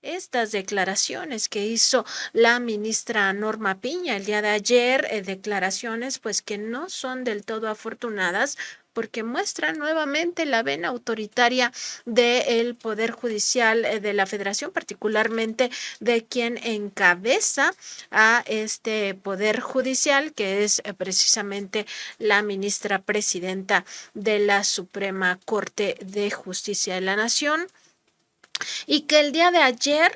estas declaraciones que hizo la ministra Norma Piña el día de ayer, declaraciones pues que no son del todo afortunadas, porque muestra nuevamente la vena autoritaria del Poder Judicial de la Federación, particularmente de quien encabeza a este Poder Judicial, que es precisamente la ministra presidenta de la Suprema Corte de Justicia de la Nación. Y que el día de ayer,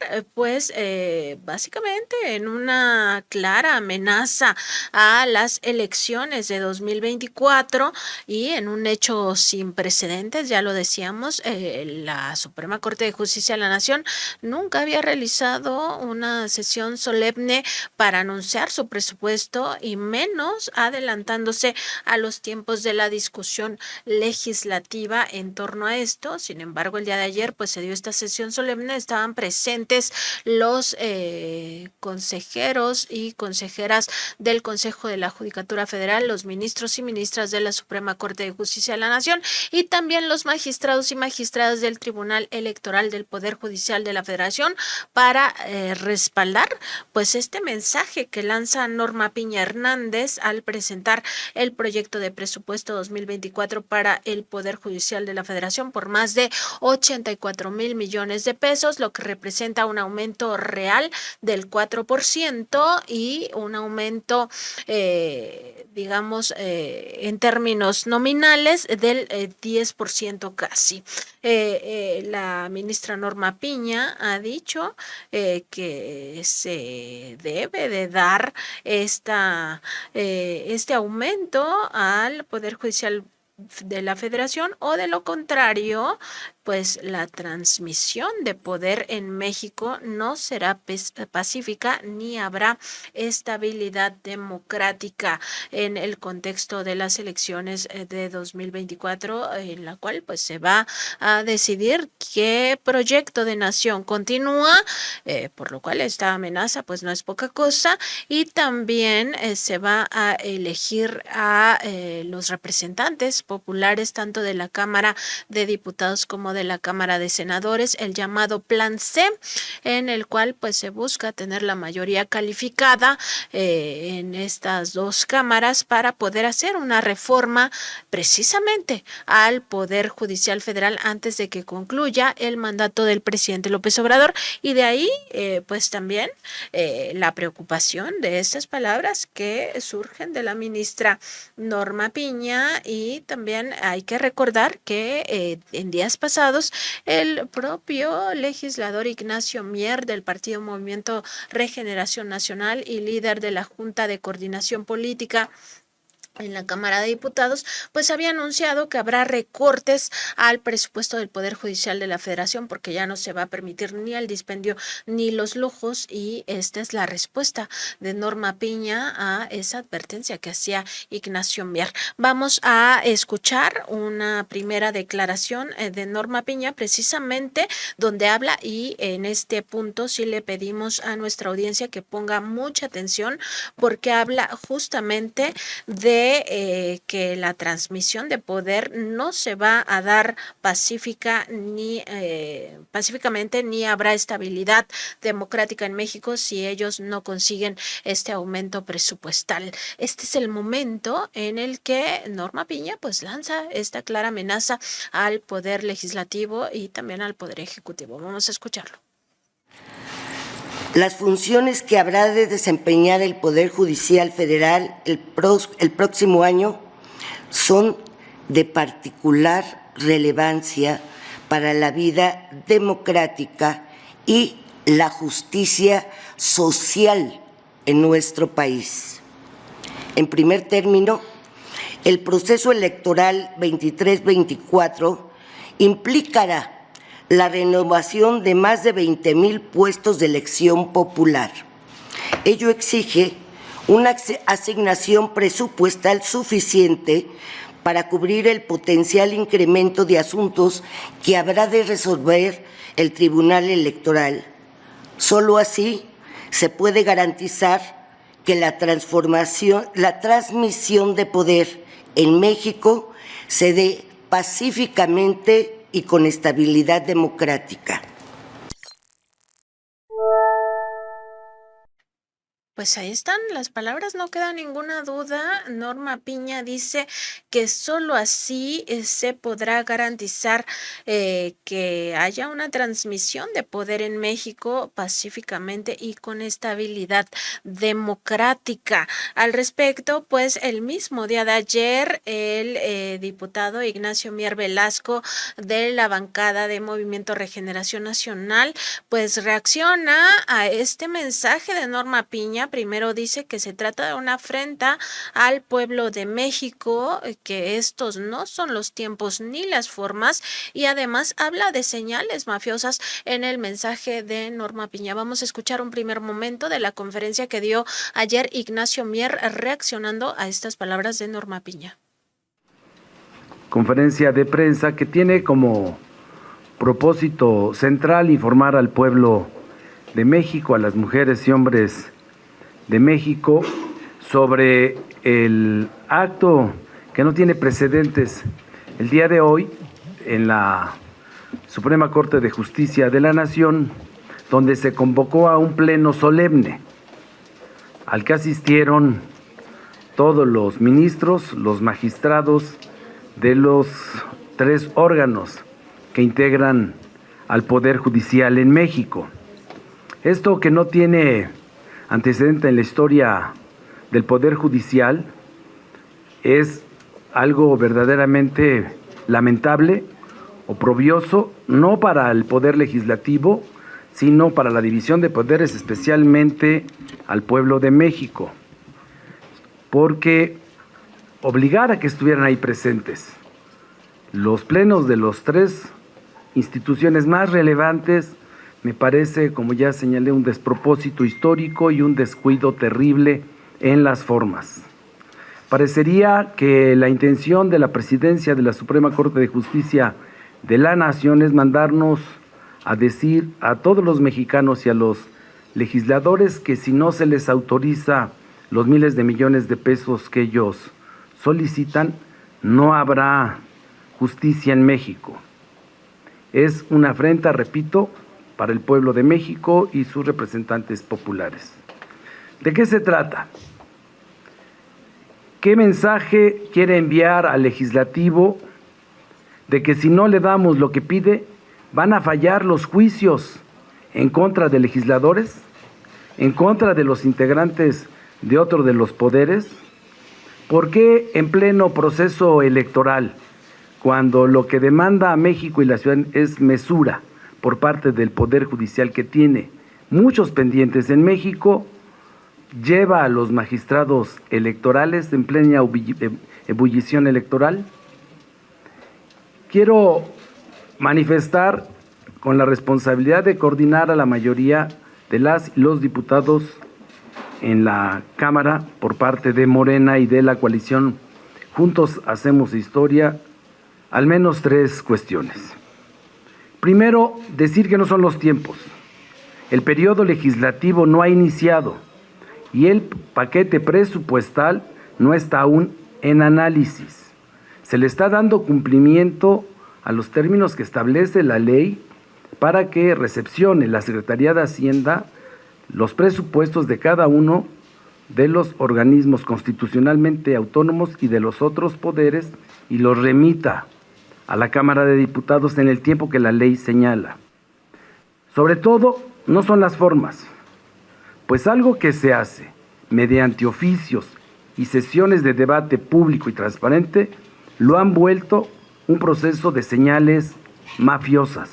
básicamente en una clara amenaza a las elecciones de 2024 y en un hecho sin precedentes, ya lo decíamos, la Suprema Corte de Justicia de la Nación nunca había realizado una sesión solemne para anunciar su presupuesto y menos adelantándose a los tiempos de la discusión legislativa en torno a esto. Sin embargo, el día de ayer pues se dio esta sesión solemne, estaban presentes los consejeros y consejeras del Consejo de la Judicatura Federal, los ministros y ministras de la Suprema Corte de Justicia de la Nación y también los magistrados y magistradas del Tribunal Electoral del Poder Judicial de la Federación para respaldar pues este mensaje que lanza Norma Piña Hernández al presentar el proyecto de presupuesto 2024 para el Poder Judicial de la Federación por más de 84,000 millones de pesos, lo que representa un aumento real del 4% y un aumento, en términos nominales del 10% casi. La ministra Norma Piña ha dicho que se debe de dar este aumento al Poder Judicial de la Federación o de lo contrario, pues la transmisión de poder en México no será pacífica ni habrá estabilidad democrática en el contexto de las elecciones de 2024, en la cual pues se va a decidir qué proyecto de nación continúa, por lo cual esta amenaza pues no es poca cosa y también se va a elegir a los representantes populares tanto de la Cámara de Diputados como de la Cámara de Senadores, el llamado Plan C, en el cual pues se busca tener la mayoría calificada en estas dos cámaras para poder hacer una reforma precisamente al Poder Judicial Federal antes de que concluya el mandato del presidente López Obrador. Y de ahí pues también la preocupación de estas palabras que surgen de la ministra Norma Piña, y también hay que recordar que en días pasados el propio legislador Ignacio Mier del Partido Movimiento Regeneración Nacional y líder de la Junta de Coordinación Política en la Cámara de Diputados, pues había anunciado que habrá recortes al presupuesto del Poder Judicial de la Federación porque ya no se va a permitir ni el dispendio ni los lujos, y esta es la respuesta de Norma Piña a esa advertencia que hacía Ignacio Mier. Vamos a escuchar una primera declaración de Norma Piña precisamente donde habla, y en este punto sí le pedimos a nuestra audiencia que ponga mucha atención porque habla justamente de que la transmisión de poder no se va a dar pacíficamente ni habrá estabilidad democrática en México si ellos no consiguen este aumento presupuestal. Este es el momento en el que Norma Piña pues lanza esta clara amenaza al Poder Legislativo y también al Poder Ejecutivo. Vamos a escucharlo. Las funciones que habrá de desempeñar el Poder Judicial Federal el próximo año son de particular relevancia para la vida democrática y la justicia social en nuestro país. En primer término, el proceso electoral 23-24 implicará la renovación de más de 20,000 puestos de elección popular. Ello exige una asignación presupuestal suficiente para cubrir el potencial incremento de asuntos que habrá de resolver el Tribunal Electoral. Solo así se puede garantizar que la transmisión de poder en México se dé pacíficamente y con estabilidad democrática. Pues ahí están las palabras, no queda ninguna duda. Norma Piña dice que solo así se podrá garantizar que haya una transmisión de poder en México pacíficamente y con estabilidad democrática. Al respecto, pues el mismo día de ayer, el diputado Ignacio Mier Velasco de la bancada de Movimiento Regeneración Nacional, pues reacciona a este mensaje de Norma Piña. Primero dice que se trata de una afrenta al pueblo de México, que estos no son los tiempos ni las formas, y además habla de señales mafiosas en el mensaje de Norma Piña. Vamos a escuchar un primer momento de la conferencia que dio ayer Ignacio Mier reaccionando a estas palabras de Norma Piña. Conferencia de prensa que tiene como propósito central informar al pueblo de México, a las mujeres y hombres de México, sobre el acto que no tiene precedentes el día de hoy en la Suprema Corte de Justicia de la Nación, donde se convocó a un pleno solemne al que asistieron todos los ministros, los magistrados de los 3 órganos que integran al Poder Judicial en México. Esto que no tiene antecedente en la historia del Poder Judicial es algo verdaderamente lamentable, oprobioso, no para el Poder Legislativo, sino para la división de poderes, especialmente al pueblo de México, porque obligar a que estuvieran ahí presentes los plenos de las 3 instituciones más relevantes me parece, como ya señalé, un despropósito histórico y un descuido terrible en las formas. Parecería que la intención de la presidencia de la Suprema Corte de Justicia de la Nación es mandarnos a decir a todos los mexicanos y a los legisladores que si no se les autoriza los miles de millones de pesos que ellos solicitan, no habrá justicia en México. Es una afrenta, repito, para el pueblo de México y sus representantes populares. ¿De qué se trata? ¿Qué mensaje quiere enviar al legislativo de que si no le damos lo que pide, van a fallar los juicios en contra de legisladores, en contra de los integrantes de otro de los poderes? ¿Por qué en pleno proceso electoral, cuando lo que demanda a México y la ciudad es mesura por parte del Poder Judicial, que tiene muchos pendientes en México, lleva a los magistrados electorales en plena ebullición electoral? Quiero manifestar con la responsabilidad de coordinar a la mayoría de las y los diputados en la Cámara por parte de Morena y de la coalición Juntos Hacemos Historia, al menos 3 cuestiones. Primero, decir que no son los tiempos. El periodo legislativo no ha iniciado y el paquete presupuestal no está aún en análisis. Se le está dando cumplimiento a los términos que establece la ley para que recepcione la Secretaría de Hacienda los presupuestos de cada uno de los organismos constitucionalmente autónomos y de los otros poderes y los remita a la Cámara de Diputados en el tiempo que la ley señala. Sobre todo, no son las formas, pues algo que se hace mediante oficios y sesiones de debate público y transparente lo han vuelto un proceso de señales mafiosas.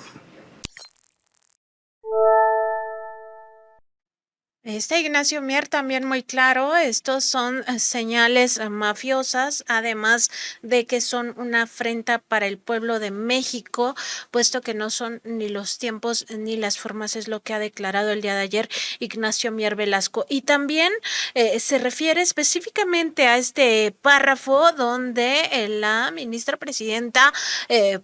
Ignacio Mier también muy claro, estos son señales mafiosas, además de que son una afrenta para el pueblo de México, puesto que no son ni los tiempos ni las formas, es lo que ha declarado el día de ayer Ignacio Mier Velasco. Y también se refiere específicamente a este párrafo donde la ministra presidenta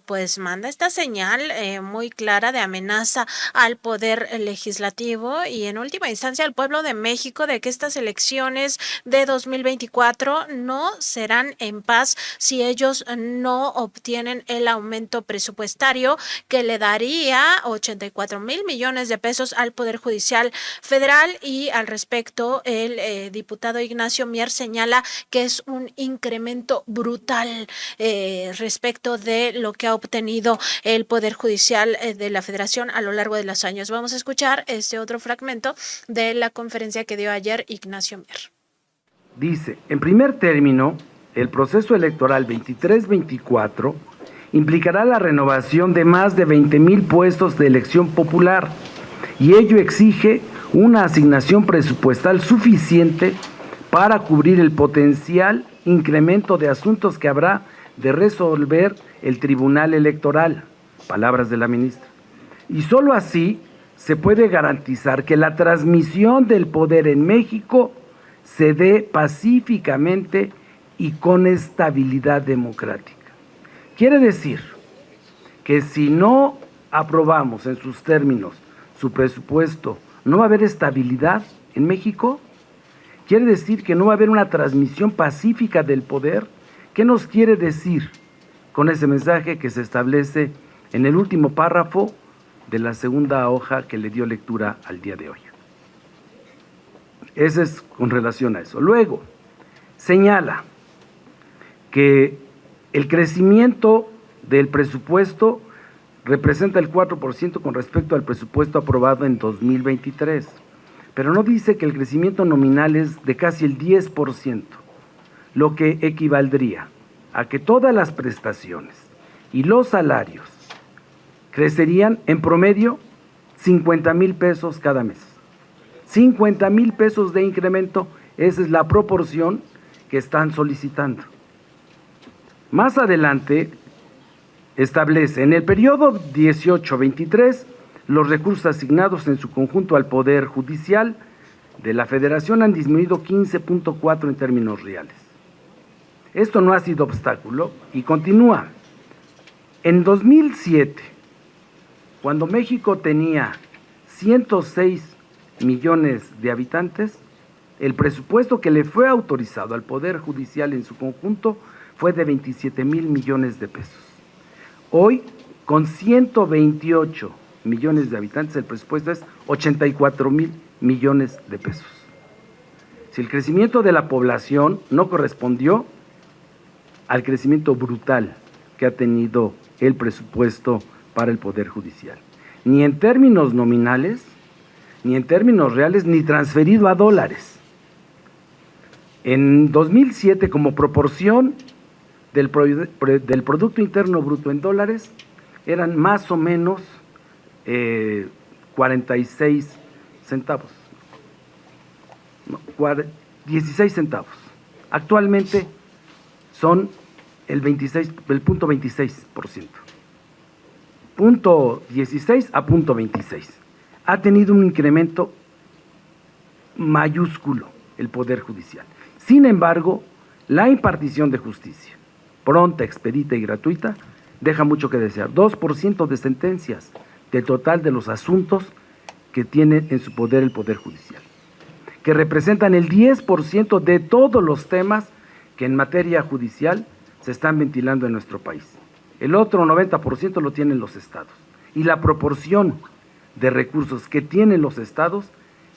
pues manda esta señal muy clara de amenaza al poder legislativo y en última instancia al pueblo de México de que estas elecciones de 2024 no serán en paz si ellos no obtienen el aumento presupuestario que le daría 84,000 millones de pesos al Poder Judicial Federal. Y al respecto, el diputado Ignacio Mier señala que es un incremento brutal respecto de lo que ha obtenido el Poder Judicial de la Federación a lo largo de los años. Vamos a escuchar este otro fragmento de la conferencia que dio ayer Ignacio Mier. Dice, en primer término, el proceso electoral 23-24 implicará la renovación de más de 20,000 puestos de elección popular y ello exige una asignación presupuestal suficiente para cubrir el potencial incremento de asuntos que habrá de resolver el Tribunal Electoral, palabras de la ministra. Y solo así se puede garantizar que la transmisión del poder en México se dé pacíficamente y con estabilidad democrática. Quiere decir que si no aprobamos en sus términos su presupuesto, no va a haber estabilidad en México. Quiere decir que no va a haber una transmisión pacífica del poder. ¿Qué nos quiere decir con ese mensaje que se establece en el último párrafo de la segunda hoja que le dio lectura al día de hoy? Ese es con relación a eso. Luego, señala que el crecimiento del presupuesto representa el 4% con respecto al presupuesto aprobado en 2023, pero no dice que el crecimiento nominal es de casi el 10%, lo que equivaldría a que todas las prestaciones y los salarios crecerían en promedio 50,000 pesos cada mes. 50,000 pesos de incremento, esa es la proporción que están solicitando. Más adelante establece, en el periodo 18-23, los recursos asignados en su conjunto al Poder Judicial de la Federación han disminuido 15.4 en términos reales. Esto no ha sido obstáculo y continúa. En 2007, cuando México tenía 106 millones de habitantes, el presupuesto que le fue autorizado al Poder Judicial en su conjunto fue de 27,000 millones de pesos. Hoy, con 128 millones de habitantes, el presupuesto es 84,000 millones de pesos. Si el crecimiento de la población no correspondió al crecimiento brutal que ha tenido el presupuesto para el Poder Judicial, ni en términos nominales, ni en términos reales, ni transferido a dólares. En 2007, como proporción del Producto Interno Bruto en dólares, eran más o menos 46 centavos, 16 centavos. Actualmente son el 0.26%. 0.16 a 0.26. Ha tenido un incremento mayúsculo el Poder Judicial. Sin embargo, la impartición de justicia, pronta, expedita y gratuita, deja mucho que desear. 2% de sentencias del total de los asuntos que tiene en su poder el Poder Judicial, que representan el 10% de todos los temas que en materia judicial se están ventilando en nuestro país. El otro 90% lo tienen los estados. Y la proporción de recursos que tienen los estados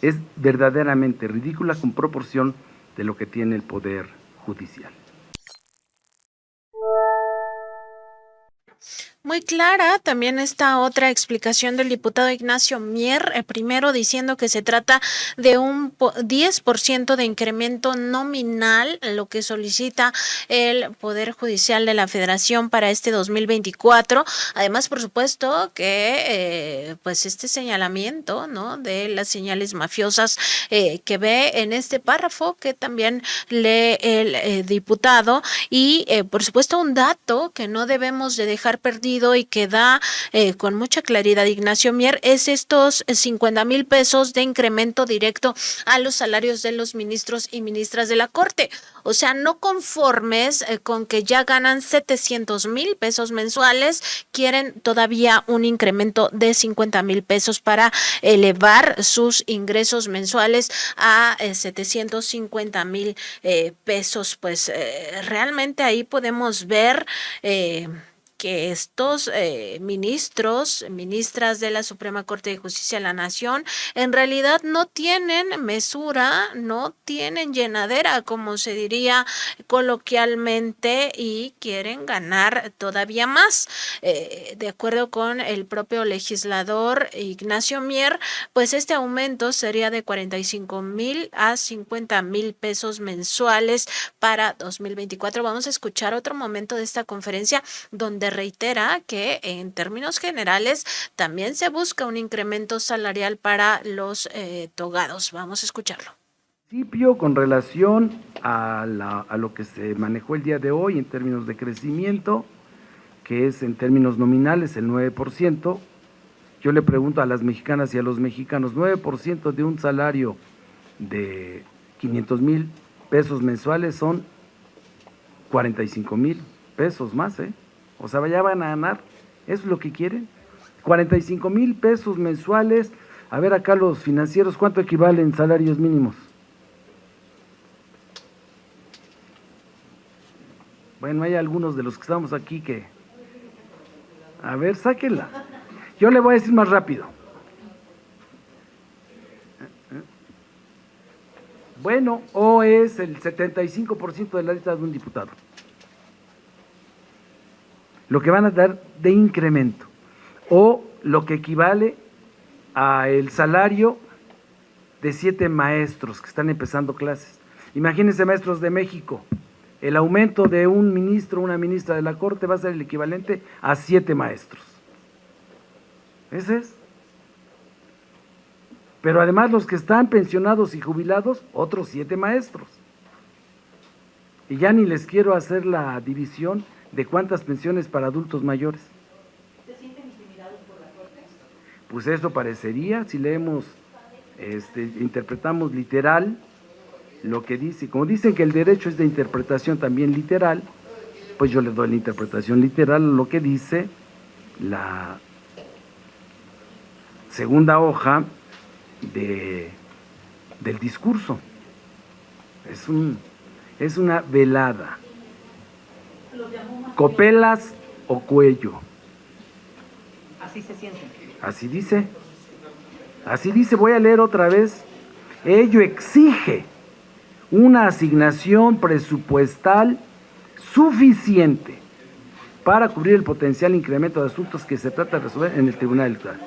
es verdaderamente ridícula con proporción de lo que tiene el Poder Judicial. Muy clara también esta otra explicación del diputado Ignacio Mier, primero diciendo que se trata de un 10% de incremento nominal, lo que solicita el Poder Judicial de la Federación para este 2024. Además, por supuesto, que pues este señalamiento, ¿no?, de las señales mafiosas que ve en este párrafo que también lee el diputado y, por supuesto, un dato que no debemos de dejar perdido sentido y que da con mucha claridad Ignacio Mier es estos 50,000 pesos de incremento directo a los salarios de los ministros y ministras de la Corte. O sea, no conformes con que ya ganan 700,000 pesos mensuales, quieren todavía un incremento de 50,000 pesos para elevar sus ingresos mensuales a 750,000 pesos. Pues realmente ahí podemos ver que estos ministros, ministras de la Suprema Corte de Justicia de la Nación, en realidad no tienen mesura, no tienen llenadera, como se diría coloquialmente, y quieren ganar todavía más. De acuerdo con el propio legislador Ignacio Mier, pues este aumento sería de 45,000 a 50,000 pesos mensuales para 2024. Vamos a escuchar otro momento de esta conferencia donde reitera que en términos generales también se busca un incremento salarial para los togados. Vamos a escucharlo. Con relación a lo que se manejó el día de hoy en términos de crecimiento, que es en términos nominales el 9%, yo le pregunto a las mexicanas y a los mexicanos, 9% de un salario de 500,000 pesos mensuales son 45,000 pesos más, O sea, ya van a ganar, ¿eso es lo que quieren? 45,000 pesos mensuales. A ver acá los financieros, ¿cuánto equivalen salarios mínimos? Bueno, hay algunos de los que estamos aquí que... A ver, sáquenla. Yo le voy a decir más rápido. Bueno, o es el 75% de la lista de un diputado. Lo que van a dar de incremento, o lo que equivale a el salario de 7 maestros que están empezando clases. Imagínense, maestros de México, el aumento de un ministro o una ministra de la Corte va a ser el equivalente a 7 maestros. Ese es. Pero además los que están pensionados y jubilados, otros 7 maestros. Y ya ni les quiero hacer la división de cuántas pensiones para adultos mayores. ¿Se sienten intimidados por la Corte? Pues eso parecería, si leemos, interpretamos literal lo que dice. Como dicen que el derecho es de interpretación también literal, pues yo le doy la interpretación literal a lo que dice la segunda hoja del discurso. Es una velada. Copelas o cuello. Así se sienten. Así dice, voy a leer otra vez. Ello exige una asignación presupuestal suficiente para cubrir el potencial incremento de asuntos que se trata de resolver en el Tribunal Electoral.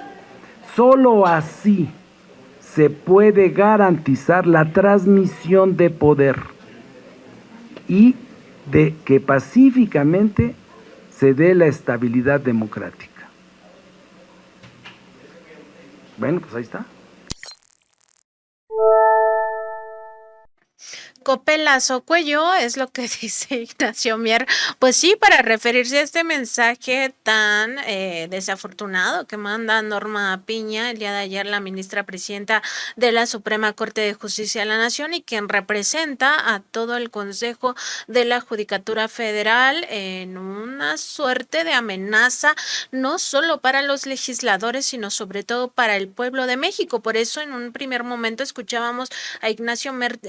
Solo así se puede garantizar la transmisión de poder y de que pacíficamente se dé la estabilidad democrática. Bueno, pues ahí está. Copelas o cuello es lo que dice Ignacio Mier. Pues sí, para referirse a este mensaje tan desafortunado que manda Norma Piña el día de ayer, la ministra presidenta de la Suprema Corte de Justicia de la Nación y quien representa a todo el Consejo de la Judicatura Federal en una suerte de amenaza, no solo para los legisladores, sino sobre todo para el pueblo de México. Por eso en un primer momento escuchábamos a Ignacio Mier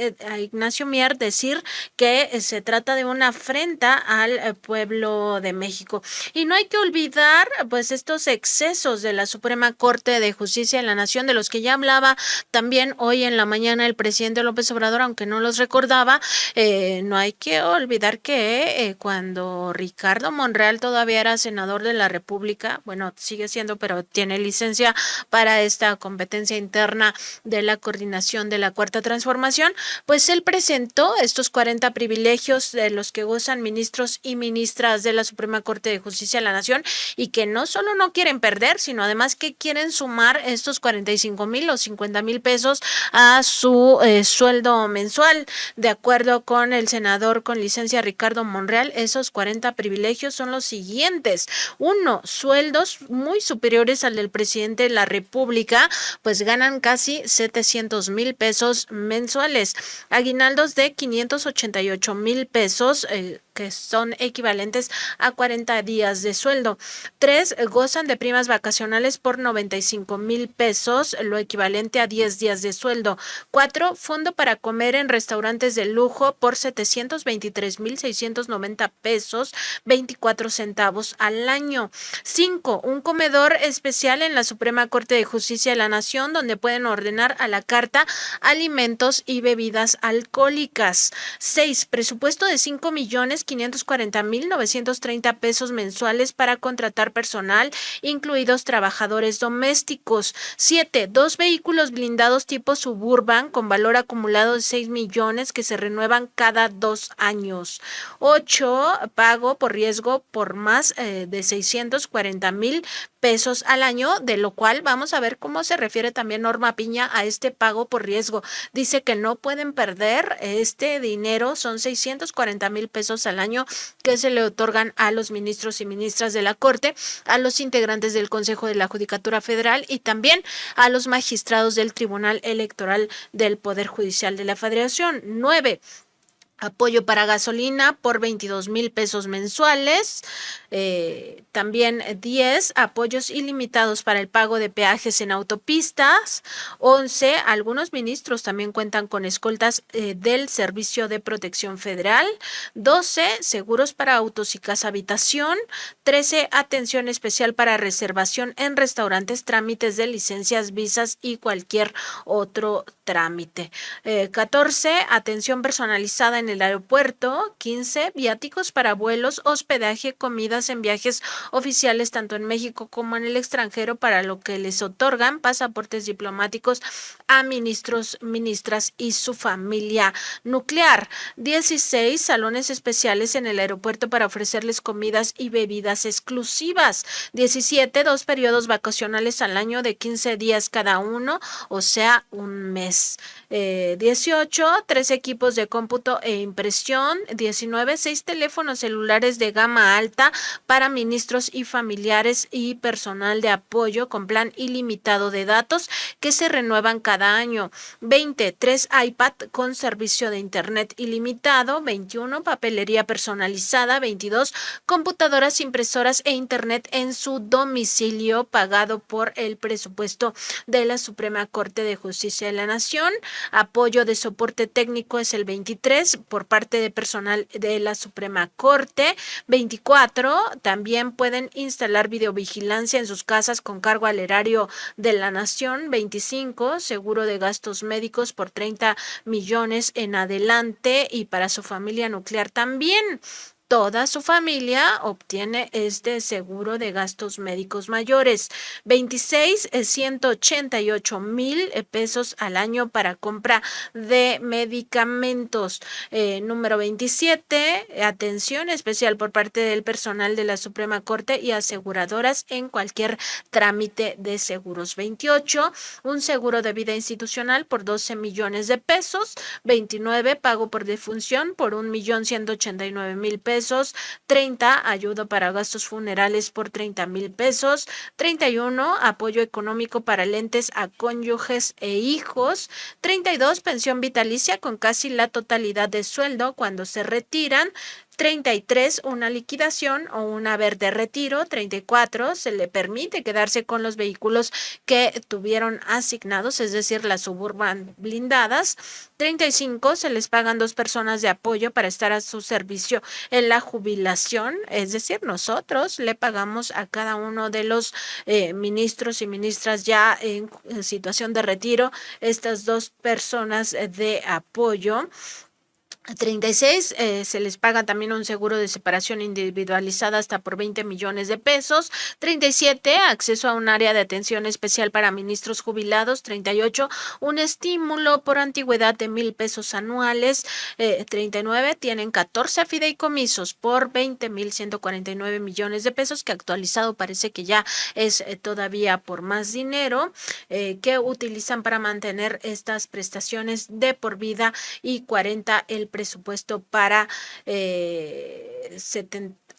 decir que se trata de una afrenta al pueblo de México. Y no hay que olvidar pues estos excesos de la Suprema Corte de Justicia de la Nación, de los que ya hablaba también hoy en la mañana el presidente López Obrador, aunque no los recordaba. No hay que olvidar que cuando Ricardo Monreal todavía era senador de la República, bueno, sigue siendo, pero tiene licencia para esta competencia interna de la coordinación de la Cuarta Transformación, pues él presentó momento, estos 40 privilegios de los que gozan ministros y ministras de la Suprema Corte de Justicia de la Nación y que no solo no quieren perder, sino además que quieren sumar estos 45,000 o 50,000 pesos a su sueldo mensual. De acuerdo con el senador con licencia Ricardo Monreal, esos 40 privilegios son los siguientes. Uno, sueldos muy superiores al del presidente de la República, pues ganan casi 700,000 pesos mensuales. Aguinaldos de 588,000 pesos, que son equivalentes a 40 días de sueldo. 3, gozan de primas vacacionales por 95,000 pesos, lo equivalente a 10 días de sueldo. 4, fondo para comer en restaurantes de lujo por 723,690 pesos, 24 centavos al año. 5, un comedor especial en la Suprema Corte de Justicia de la Nación, donde pueden ordenar a la carta alimentos y bebidas alcohólicas. 6, presupuesto de 5,540,930 pesos mensuales para contratar personal, incluidos trabajadores domésticos. 7, 2 vehículos blindados tipo Suburban con valor acumulado de 6 millones que se renuevan cada 2 años. 8, pago por riesgo por más de 640,000 pesos al año, de lo cual vamos a ver cómo se refiere también Norma Piña a este pago por riesgo. Dice que no pueden perder este dinero, son 640,000 pesos al año que se le otorgan a los ministros y ministras de la Corte, a los integrantes del Consejo de la Judicatura Federal y también a los magistrados del Tribunal Electoral del Poder Judicial de la Federación. 9, apoyo para gasolina por 22,000 pesos mensuales. También 10, apoyos ilimitados para el pago de peajes en autopistas. 11, algunos ministros también cuentan con escoltas del Servicio de Protección Federal. 12, seguros para autos y casa habitación. 13, atención especial para reservación en restaurantes, trámites de licencias, visas y cualquier otro trámite. 14, atención personalizada en el aeropuerto. 15, viáticos para vuelos, hospedaje, comidas en viajes oficiales tanto en México como en el extranjero, para lo que les otorgan pasaportes diplomáticos a ministros, ministras y su familia nuclear. 16, salones especiales en el aeropuerto para ofrecerles comidas y bebidas exclusivas. 17, 2 periodos vacacionales al año de 15 días cada uno, o sea, un mes. 18, 3 equipos de cómputo e impresión. 19, 6 teléfonos celulares de gama alta para ministros y familiares y personal de apoyo con plan ilimitado de datos que se renuevan cada año. 20, 3 iPad con servicio de internet ilimitado. 21, papelería personalizada. 22, computadoras, impresoras e internet en su domicilio pagado por el presupuesto de la Suprema Corte de Justicia de la Nación. Apoyo de soporte técnico es el 23 por parte de personal de la Suprema Corte. 24, también pueden instalar videovigilancia en sus casas con cargo al erario de la Nación. 25, seguro de gastos médicos por 30 millones en adelante y para su familia nuclear también. Toda su familia obtiene este seguro de gastos médicos mayores. 26, 188,000 pesos al año para compra de medicamentos. Número 27, atención especial por parte del personal de la Suprema Corte y aseguradoras en cualquier trámite de seguros. 28, un seguro de vida institucional por 12 millones de pesos. 29, pago por defunción por 1,189,000 pesos. 30, ayuda para gastos funerales por 30,000 pesos. 31, apoyo económico para lentes a cónyuges e hijos. 32, pensión vitalicia con casi la totalidad de sueldo cuando se retiran. 33, una liquidación o un haber de retiro. 34, se le permite quedarse con los vehículos que tuvieron asignados, es decir, las Suburban blindadas. 35, se les pagan 2 personas de apoyo para estar a su servicio en la jubilación, es decir, nosotros le pagamos a cada uno de los ministros y ministras ya en situación de retiro estas 2 personas de apoyo. 36, se les paga también un seguro de separación individualizada hasta por 20 millones de pesos. 37, acceso a un área de atención especial para ministros jubilados. 38, un estímulo por antigüedad de 1,000 pesos anuales. 39, tienen 14 fideicomisos por 20,149 millones de pesos, que actualizado parece que ya es todavía por más dinero, que utilizan para mantener estas prestaciones de por vida, y 40, el presupuesto para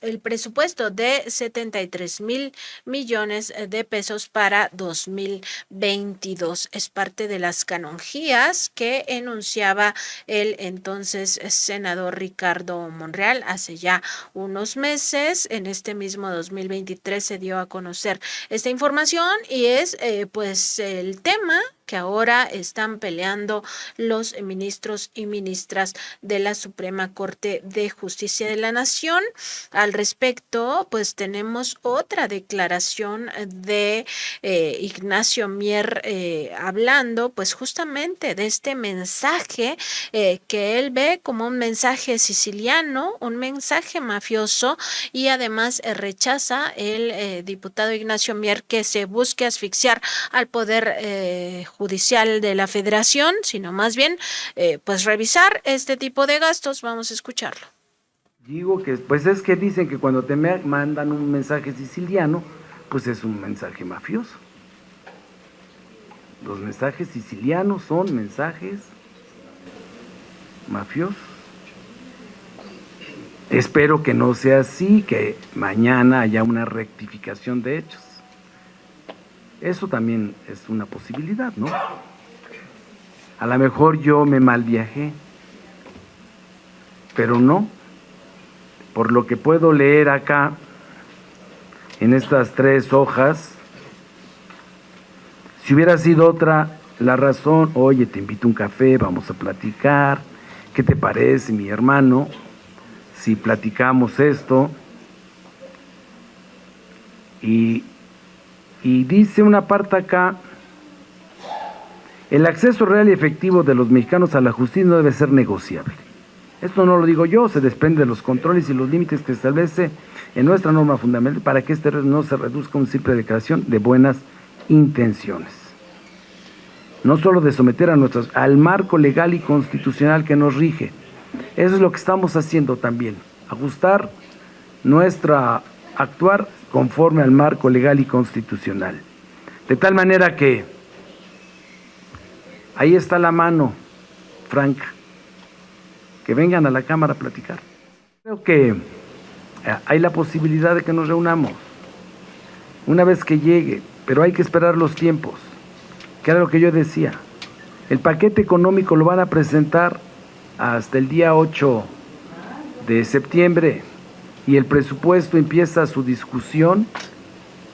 el presupuesto de 73,000 millones de pesos para 2022. Es parte de las canonjías que enunciaba el entonces senador Ricardo Monreal hace ya unos meses. En este mismo 2023 se dio a conocer esta información, y es pues el tema que ahora están peleando los ministros y ministras de la Suprema Corte de Justicia de la Nación. Al respecto, pues tenemos otra declaración de Ignacio Mier, hablando pues justamente de este mensaje que él ve como un mensaje siciliano, un mensaje mafioso, y además rechaza el diputado Ignacio Mier que se busque asfixiar al Poder Judicial de la Federación, sino más bien pues revisar este tipo de gastos. Vamos a escucharlo. Digo que, pues es que dicen que cuando te mandan un mensaje siciliano, pues es un mensaje mafioso. Los mensajes sicilianos son mensajes mafiosos. Espero que no sea así, que mañana haya una rectificación de hechos. Eso también es una posibilidad, ¿no? A lo mejor yo me malviajé, pero no. Por lo que puedo leer acá, en estas 3 hojas, si hubiera sido otra la razón, oye, te invito a un café, vamos a platicar, ¿qué te parece, mi hermano, si platicamos esto? Y dice una parte acá: el acceso real y efectivo de los mexicanos a la justicia no debe ser negociable. Esto no lo digo yo, se desprende de los controles y los límites que establece en nuestra norma fundamental para que este no se reduzca a una simple declaración de buenas intenciones. No solo de someter al marco legal y constitucional que nos rige. Eso es lo que estamos haciendo también, ajustar nuestra actuar conforme al marco legal y constitucional. De tal manera que ahí está la mano franca, que vengan a la Cámara a platicar. Creo que hay la posibilidad de que nos reunamos una vez que llegue, pero hay que esperar los tiempos, que era lo que yo decía. El paquete económico lo van a presentar hasta el día 8 de septiembre y el presupuesto empieza su discusión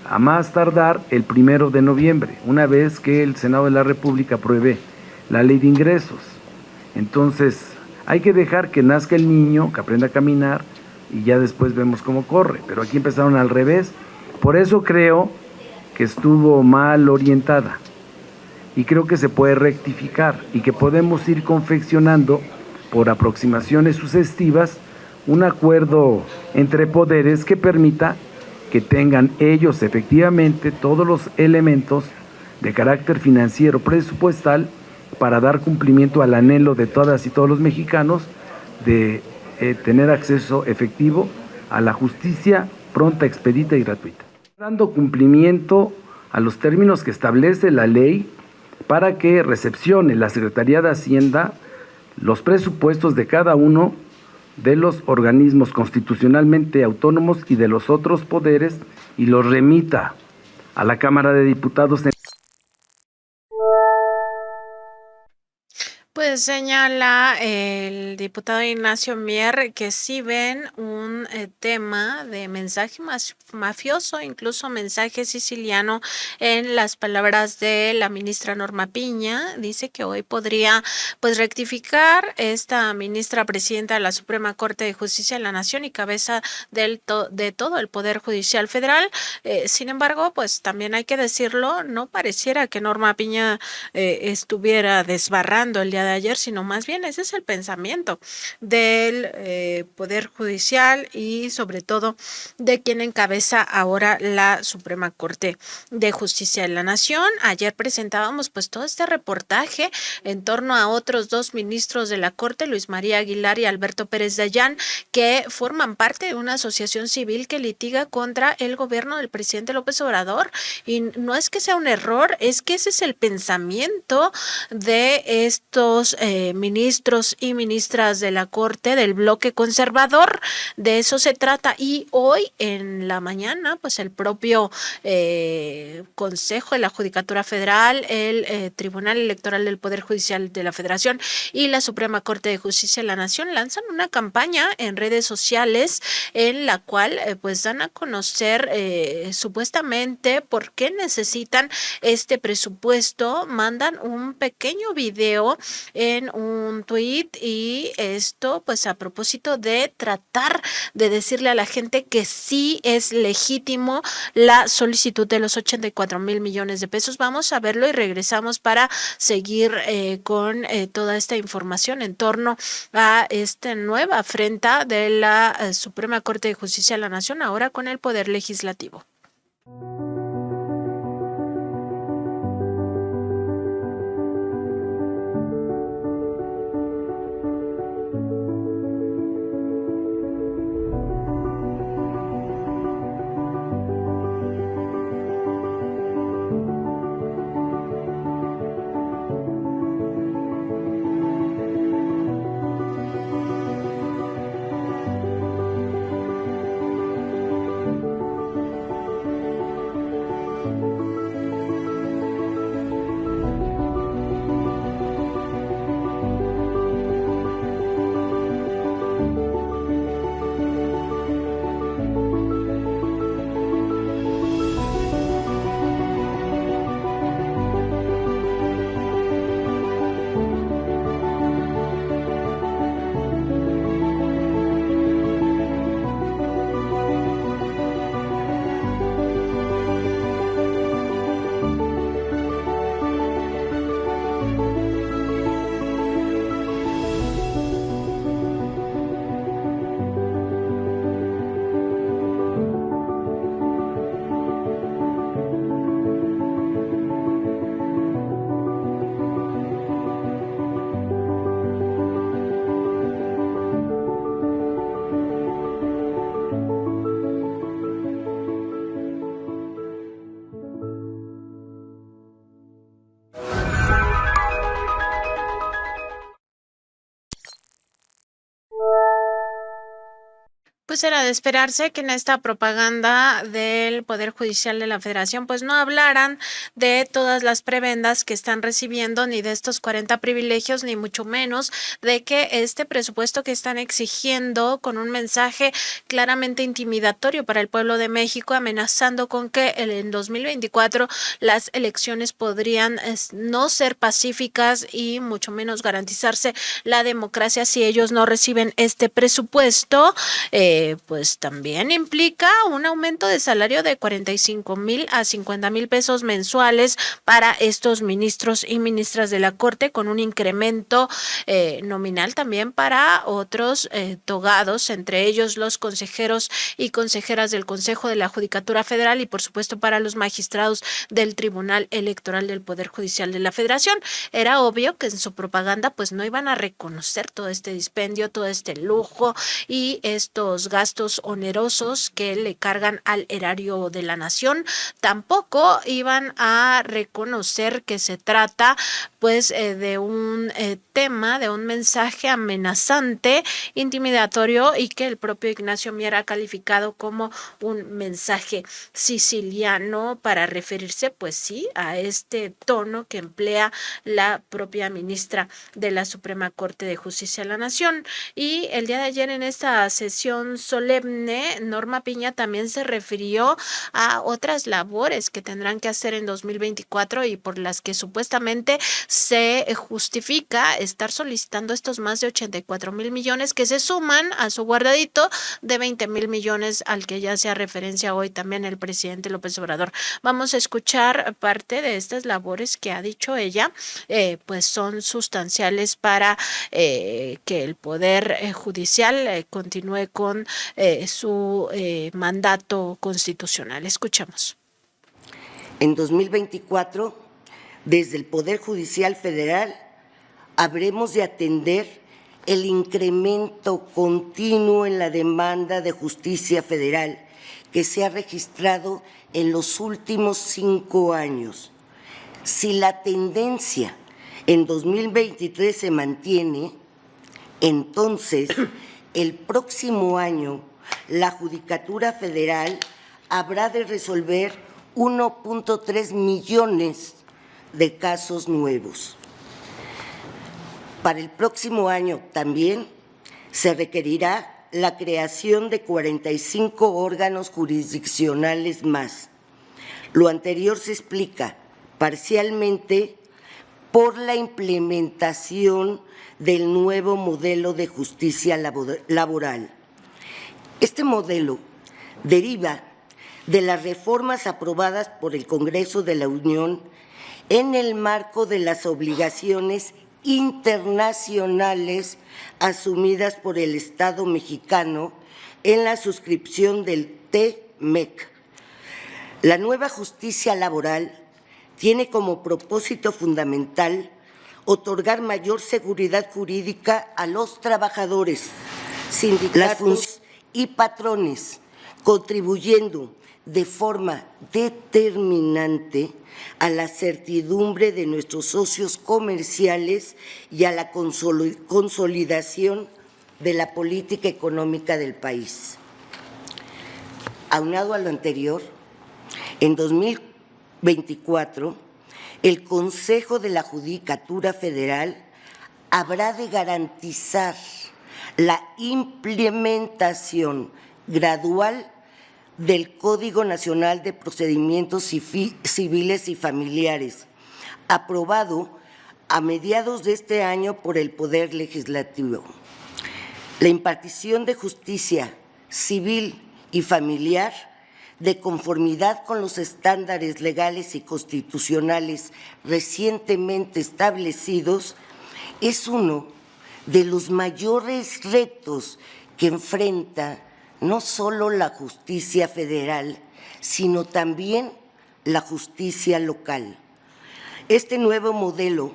a más tardar el 1 de noviembre, una vez que el Senado de la República apruebe la ley de ingresos. Entonces, hay que dejar que nazca el niño, que aprenda a caminar, y ya después vemos cómo corre. Pero aquí empezaron al revés. Por eso creo que estuvo mal orientada. Y creo que se puede rectificar y que podemos ir confeccionando por aproximaciones sucesivas un acuerdo entre poderes que permita que tengan ellos efectivamente todos los elementos de carácter financiero presupuestal para dar cumplimiento al anhelo de todas y todos los mexicanos de tener acceso efectivo a la justicia pronta, expedita y gratuita. Dando cumplimiento a los términos que establece la ley para que recepcione la Secretaría de Hacienda los presupuestos de cada uno de los organismos constitucionalmente autónomos y de los otros poderes y los remita a la Cámara de Diputados. Pues señala el diputado Ignacio Mier que sí ven un tema de mensaje mafioso, incluso mensaje siciliano, en las palabras de la ministra Norma Piña. Dice que hoy podría pues rectificar esta ministra presidenta de la Suprema Corte de Justicia de la Nación y cabeza de todo el Poder Judicial Federal. Sin embargo, pues también hay que decirlo, no pareciera que Norma Piña estuviera desbarrando el día día de ayer, sino más bien ese es el pensamiento del Poder Judicial y sobre todo de quien encabeza ahora la Suprema Corte de Justicia de la Nación. Ayer presentábamos pues todo este reportaje en torno a otros dos ministros de la Corte, Luis María Aguilar y Alberto Pérez Dayán, que forman parte de una asociación civil que litiga contra el gobierno del presidente López Obrador. Y no es que sea un error, es que ese es el pensamiento de estos ministros y ministras de la Corte del bloque conservador. De eso se trata. Y hoy en la mañana, pues el propio Consejo de la Judicatura Federal, el Tribunal Electoral del Poder Judicial de la Federación y la Suprema Corte de Justicia de la Nación lanzan una campaña en redes sociales en la cual pues dan a conocer supuestamente por qué necesitan este presupuesto. Mandan un pequeño video en un tweet y esto pues a propósito de tratar de decirle a la gente que sí es legítimo la solicitud de los 84,000 millones de pesos. Vamos a verlo y regresamos para seguir con toda esta información en torno a esta nueva afrenta de la Suprema Corte de Justicia de la Nación, ahora con el Poder Legislativo. Pues era de esperarse que en esta propaganda del Poder Judicial de la Federación pues no hablaran de todas las prebendas que están recibiendo, ni de estos 40 privilegios, ni mucho menos de que este presupuesto que están exigiendo con un mensaje claramente intimidatorio para el pueblo de México, amenazando con que en 2024 las elecciones podrían no ser pacíficas y mucho menos garantizarse la democracia si ellos no reciben este presupuesto. Pues también implica un aumento de salario de 45,000 a 50,000 pesos mensuales para estos ministros y ministras de la Corte, con un incremento nominal también para otros togados, entre ellos los consejeros y consejeras del Consejo de la Judicatura Federal y por supuesto para los magistrados del Tribunal Electoral del Poder Judicial de la Federación. Era obvio que en su propaganda pues no iban a reconocer todo este dispendio, todo este lujo y estos gastos onerosos que le cargan al erario de la nación. Tampoco iban a reconocer que se trata pues de un tema, de un mensaje amenazante, intimidatorio y que el propio Ignacio Mier ha calificado como un mensaje siciliano para referirse pues sí a este tono que emplea la propia ministra de la Suprema Corte de Justicia de la Nación. Y el día de ayer en esta sesión solemne, Norma Piña también se refirió a otras labores que tendrán que hacer en 2024 y por las que supuestamente se justifica estar solicitando estos más de 84,000 millones que se suman a su guardadito de 20,000 millones al que ya hacía referencia hoy también el presidente López Obrador. Vamos a escuchar parte de estas labores que ha dicho ella, pues son sustanciales para que el Poder Judicial continúe con su mandato constitucional. Escuchamos. En 2024, desde el Poder Judicial Federal, habremos de atender el incremento continuo en la demanda de justicia federal que se ha registrado en los últimos 5 años. Si la tendencia en 2023 se mantiene, entonces el próximo año la Judicatura Federal habrá de resolver 1.3 millones de casos nuevos. Para el próximo año también se requerirá la creación de 45 órganos jurisdiccionales más. Lo anterior se explica parcialmente por la implementación del nuevo modelo de justicia laboral. Este modelo deriva de las reformas aprobadas por el Congreso de la Unión en el marco de las obligaciones internacionales asumidas por el Estado mexicano en la suscripción del TMEC. La nueva justicia laboral tiene como propósito fundamental otorgar mayor seguridad jurídica a los trabajadores, sindicatos y patrones, contribuyendo de forma determinante a la certidumbre de nuestros socios comerciales y a la consolidación de la política económica del país. Aunado a lo anterior, en 2024, el Consejo de la Judicatura Federal habrá de garantizar la implementación gradual del Código Nacional de Procedimientos Civiles y Familiares, aprobado a mediados de este año por el Poder Legislativo. La impartición de justicia civil y familiar, de conformidad con los estándares legales y constitucionales recientemente establecidos, es uno de los mayores retos que enfrenta no solo la justicia federal, sino también la justicia local. Este nuevo modelo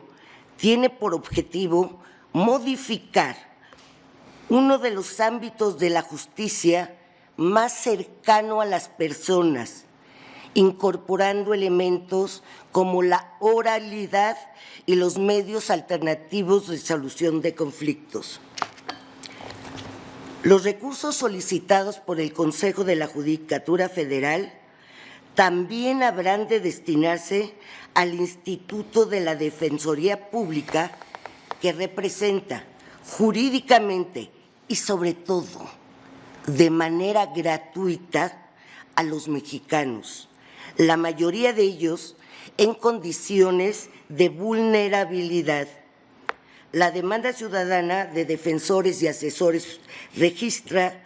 tiene por objetivo modificar uno de los ámbitos de la justicia más cercano a las personas, incorporando elementos como la oralidad y los medios alternativos de solución de conflictos. Los recursos solicitados por el Consejo de la Judicatura Federal también habrán de destinarse al Instituto de la Defensoría Pública, que representa jurídicamente y sobre todo de manera gratuita a los mexicanos, la mayoría de ellos en condiciones de vulnerabilidad. La demanda ciudadana de defensores y asesores registra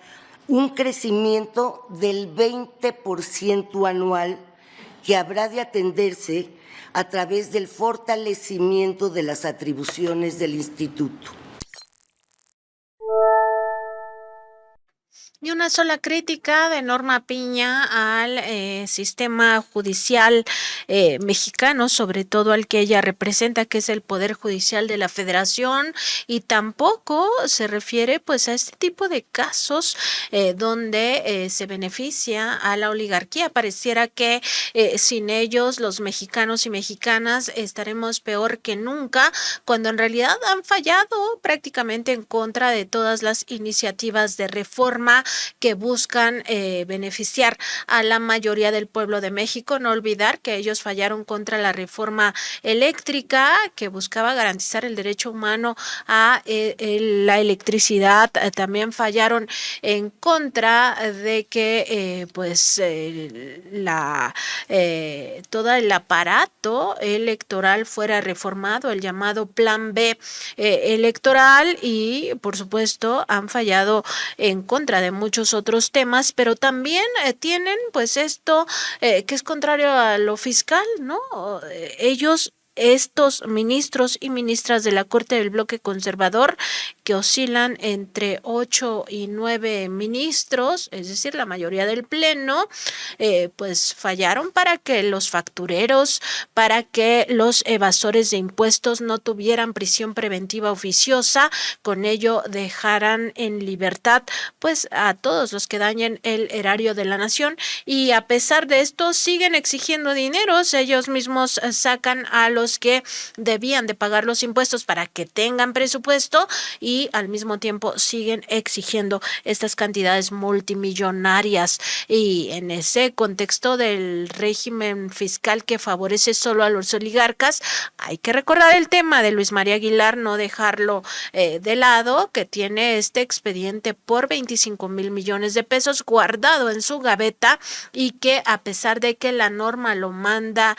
un crecimiento del 20% anual que habrá de atenderse a través del fortalecimiento de las atribuciones del instituto. Ni una sola crítica de Norma Piña al sistema judicial mexicano, sobre todo al que ella representa, que es el Poder Judicial de la Federación, y tampoco se refiere pues a este tipo de casos donde se beneficia a la oligarquía. Pareciera que sin ellos los mexicanos y mexicanas estaremos peor que nunca, cuando en realidad han fallado prácticamente en contra de todas las iniciativas de reforma que buscan beneficiar a la mayoría del pueblo de México. No olvidar que ellos fallaron contra la reforma eléctrica que buscaba garantizar el derecho humano a la electricidad. También fallaron en contra de que todo el aparato electoral fuera reformado, el llamado Plan B electoral, y por supuesto han fallado en contra de muchos otros temas, pero también tienen pues esto que es contrario a lo fiscal, ¿no? Estos ministros y ministras de la Corte del Bloque Conservador, que oscilan entre 8 y 9 ministros, es decir, la mayoría del Pleno, pues fallaron para que los factureros, para que los evasores de impuestos no tuvieran prisión preventiva oficiosa, con ello dejaran en libertad pues a todos los que dañen el erario de la nación, y a pesar de esto siguen exigiendo dineros. Ellos mismos sacan a los que debían de pagar los impuestos para que tengan presupuesto, y al mismo tiempo siguen exigiendo estas cantidades multimillonarias. Y en ese contexto del régimen fiscal que favorece solo a los oligarcas, hay que recordar el tema de Luis María Aguilar, no dejarlo de lado, que tiene este expediente por 25,000 millones de pesos guardado en su gaveta, y que a pesar de que la norma lo mandata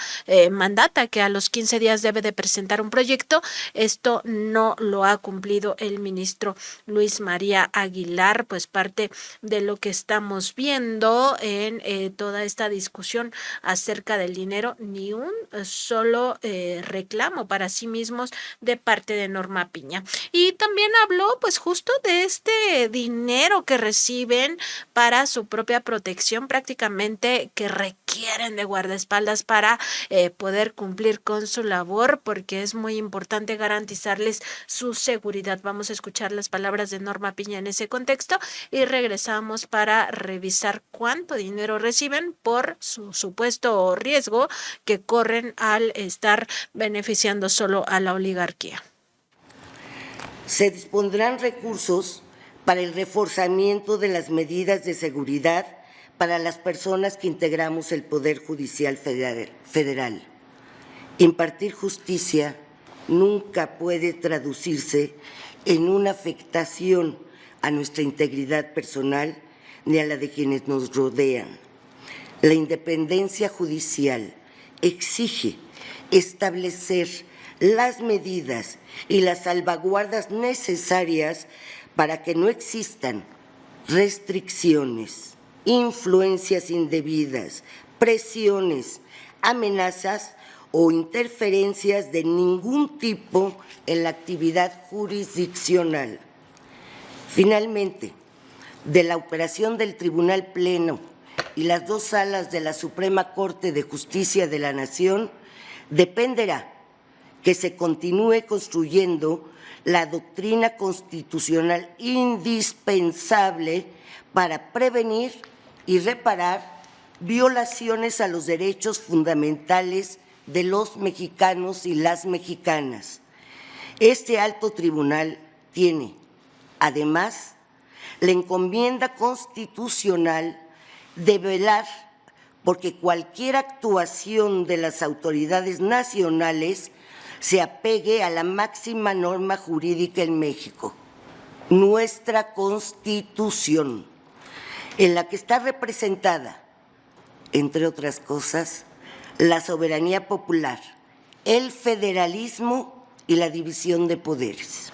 que a los 15 días debe de presentar un proyecto, esto no lo ha cumplido el ministro Luis María Aguilar. Pues parte de lo que estamos viendo en toda esta discusión acerca del dinero, ni un solo reclamo para sí mismos de parte de Norma Piña. Y también habló pues justo de este dinero que reciben para su propia protección, prácticamente que requieren de guardaespaldas para poder cumplir con su labor, porque es muy importante garantizarles su seguridad. Vamos a escuchar las palabras de Norma Piña en ese contexto y regresamos para revisar cuánto dinero reciben por su supuesto riesgo que corren al estar beneficiando solo a la oligarquía. Se dispondrán recursos para el reforzamiento de las medidas de seguridad para las personas que integramos el Poder Judicial Federal. Impartir justicia nunca puede traducirse en una afectación a nuestra integridad personal ni a la de quienes nos rodean. La independencia judicial exige establecer las medidas y las salvaguardas necesarias para que no existan restricciones, influencias indebidas, presiones, amenazas o interferencias de ningún tipo en la actividad jurisdiccional. Finalmente, de la operación del Tribunal Pleno y las 2 salas de la Suprema Corte de Justicia de la Nación dependerá que se continúe construyendo la doctrina constitucional indispensable para prevenir y reparar violaciones a los derechos fundamentales de los mexicanos y las mexicanas. Este alto tribunal tiene, además, la encomienda constitucional de velar porque cualquier actuación de las autoridades nacionales se apegue a la máxima norma jurídica en México, nuestra Constitución, en la que está representada, entre otras cosas, la soberanía popular, el federalismo y la división de poderes.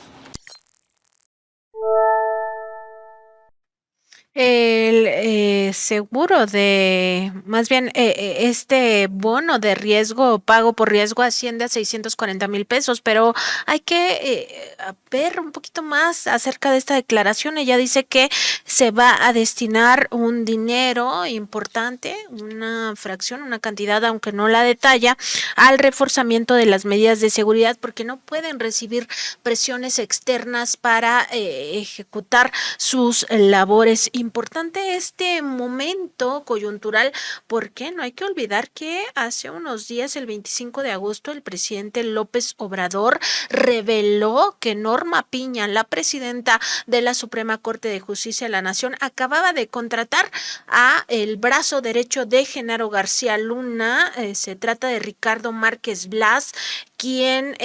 El seguro este bono de riesgo, pago por riesgo, asciende a 640,000 pesos, pero hay que ver un poquito más acerca de esta declaración. Ella dice que se va a destinar un dinero importante, una fracción, una cantidad, aunque no la detalla, al reforzamiento de las medidas de seguridad, porque no pueden recibir presiones externas para ejecutar sus labores. Importante este momento coyuntural. ¿Por qué? No hay que olvidar que hace unos días, el 25 de agosto, el presidente López Obrador reveló que Norma Piña, la presidenta de la Suprema Corte de Justicia de la Nación, acababa de contratar a el brazo derecho de Genaro García Luna. Se trata de Ricardo Márquez Blas, quien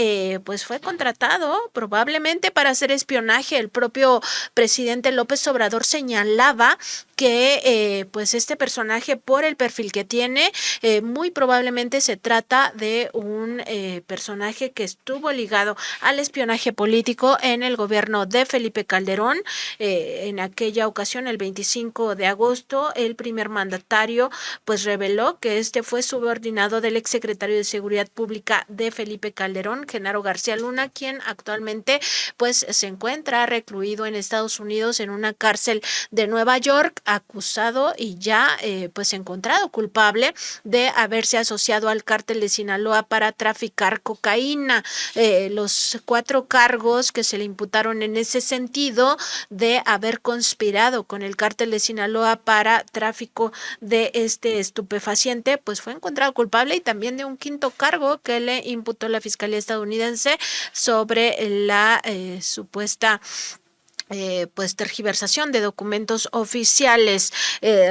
pues fue contratado probablemente para hacer espionaje. El propio presidente López Obrador señalaba que pues este personaje, por el perfil que tiene, muy probablemente se trata de un personaje que estuvo ligado al espionaje político en el gobierno de Felipe Calderón. En aquella ocasión, el 25 de agosto, el primer mandatario pues reveló que este fue subordinado del exsecretario de Seguridad Pública de Felipe Calderón, Genaro García Luna, quien actualmente pues se encuentra recluido en Estados Unidos en una cárcel de Nueva York, acusado y ya pues encontrado culpable de haberse asociado al cártel de Sinaloa para traficar cocaína. Los 4 cargos que se le imputaron en ese sentido, de haber conspirado con el cártel de Sinaloa para tráfico de este estupefaciente, pues fue encontrado culpable, y también de un 5º cargo que le imputó la Fiscalía estadounidense sobre la supuesta pues tergiversación de documentos oficiales.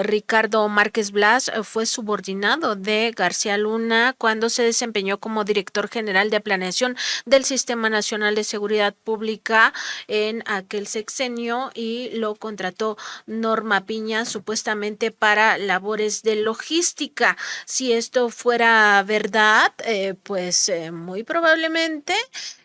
Ricardo Márquez Blas fue subordinado de García Luna cuando se desempeñó como director general de planeación del Sistema Nacional de Seguridad Pública en aquel sexenio, y lo contrató Norma Piña supuestamente para labores de logística. Si esto fuera verdad, pues muy probablemente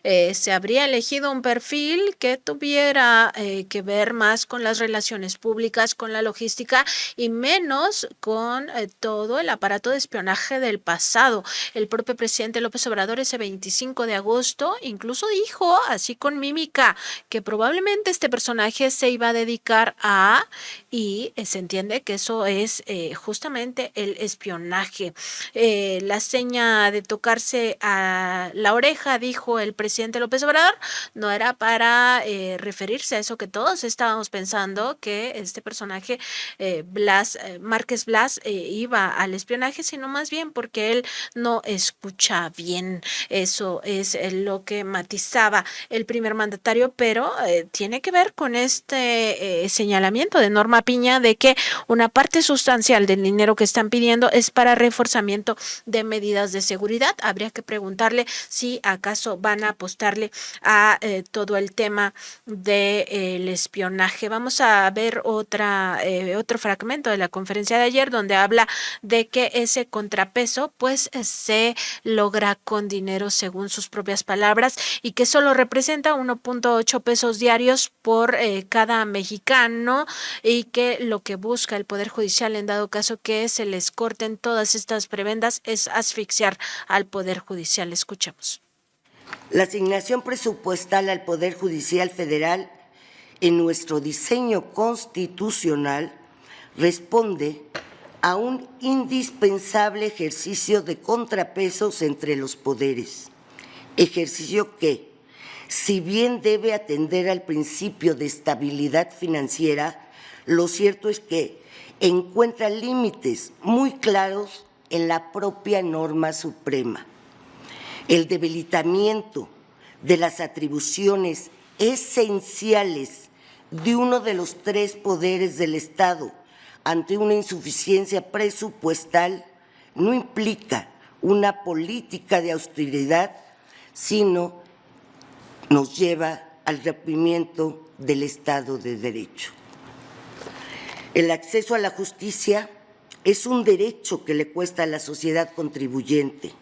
se habría elegido un perfil que tuviera que ver más con las relaciones públicas, con la logística, y menos con todo el aparato de espionaje del pasado. El propio presidente López Obrador ese 25 de agosto incluso dijo, así con mímica, que probablemente este personaje se iba a dedicar a, y se entiende que eso es justamente el espionaje. La seña de tocarse a la oreja, dijo el presidente López Obrador, no era para referirse a eso que todos estábamos pensando, que este personaje Márquez Blas iba al espionaje, sino más bien porque él no escucha bien. Eso es lo que matizaba el primer mandatario, pero tiene que ver con este señalamiento de Norma Piña de que una parte sustancial del dinero que están pidiendo es para reforzamiento de medidas de seguridad. Habría que preguntarle si acaso van a apostarle a todo el tema del espionaje. Vamos a ver otro fragmento de la conferencia de ayer, donde habla de que ese contrapeso pues se logra con dinero, según sus propias palabras, y que solo representa 1.8 pesos diarios por cada mexicano, y que lo que busca el Poder Judicial, en dado caso que se les corten todas estas prebendas, es asfixiar al Poder Judicial. Escuchemos. La asignación presupuestal al Poder Judicial Federal en nuestro diseño constitucional responde a un indispensable ejercicio de contrapesos entre los poderes, ejercicio que, si bien debe atender al principio de estabilidad financiera, lo cierto es que encuentra límites muy claros en la propia norma suprema. El debilitamiento de las atribuciones esenciales de uno de los 3 poderes del Estado ante una insuficiencia presupuestal no implica una política de austeridad, sino nos lleva al rompimiento del Estado de Derecho. El acceso a la justicia es un derecho que le cuesta a la sociedad contribuyente.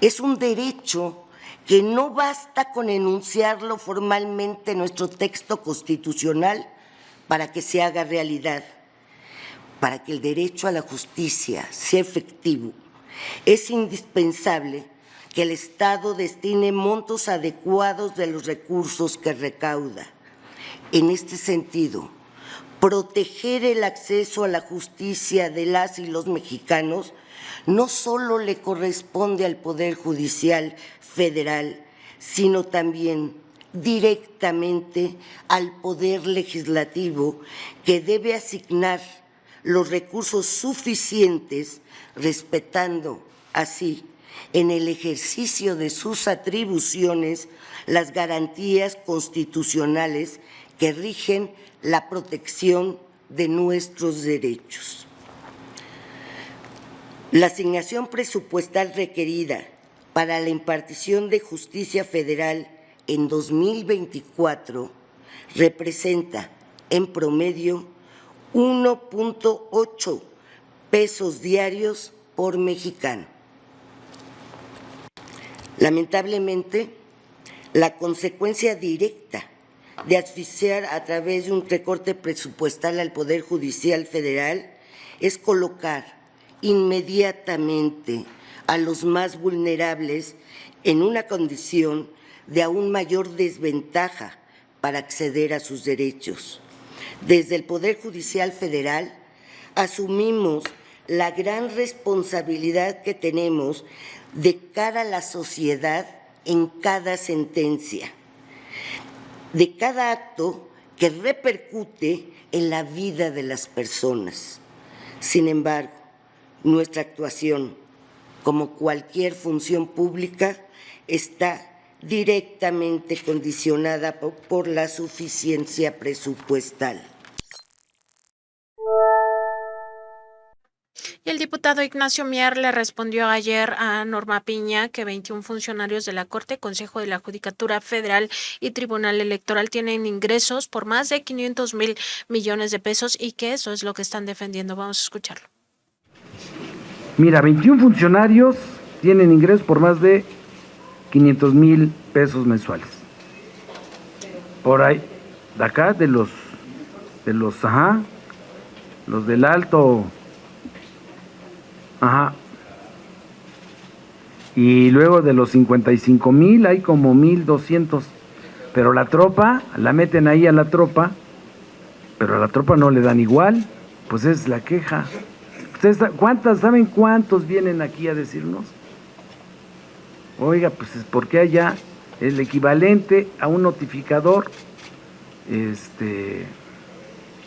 Es un derecho que no basta con enunciarlo formalmente en nuestro texto constitucional para que se haga realidad. Para que el derecho a la justicia sea efectivo, es indispensable que el Estado destine montos adecuados de los recursos que recauda. En este sentido, proteger el acceso a la justicia de las y los mexicanos no solo le corresponde al Poder Judicial Federal, sino también directamente al Poder Legislativo, que debe asignar los recursos suficientes, respetando así, en el ejercicio de sus atribuciones, las garantías constitucionales que rigen la protección de nuestros derechos. La asignación presupuestal requerida para la impartición de justicia federal en 2024 representa en promedio 1.8 pesos diarios por mexicano. Lamentablemente, la consecuencia directa de asfixiar a través de un recorte presupuestal al Poder Judicial Federal es colocar inmediatamente a los más vulnerables en una condición de aún mayor desventaja para acceder a sus derechos. Desde el Poder Judicial Federal asumimos la gran responsabilidad que tenemos de cara a la sociedad en cada sentencia, de cada acto que repercute en la vida de las personas. Sin embargo, nuestra actuación, como cualquier función pública, está directamente condicionada por la suficiencia presupuestal. Y el diputado Ignacio Mier le respondió ayer a Norma Piña que 21 funcionarios de la Corte, Consejo de la Judicatura Federal y Tribunal Electoral tienen ingresos por más de 500,000 millones de pesos y que eso es lo que están defendiendo. Vamos a escucharlo. Mira, 21 funcionarios tienen ingresos por más de 500,000 pesos mensuales. Por ahí, de acá, los del alto, y luego de los 55,000 hay como 1,200, pero la tropa, la meten ahí a la tropa, pero a la tropa no le dan igual, pues es la queja. ¿Ustedes saben cuántos vienen aquí a decirnos? Oiga, pues es porque allá el equivalente a un notificador,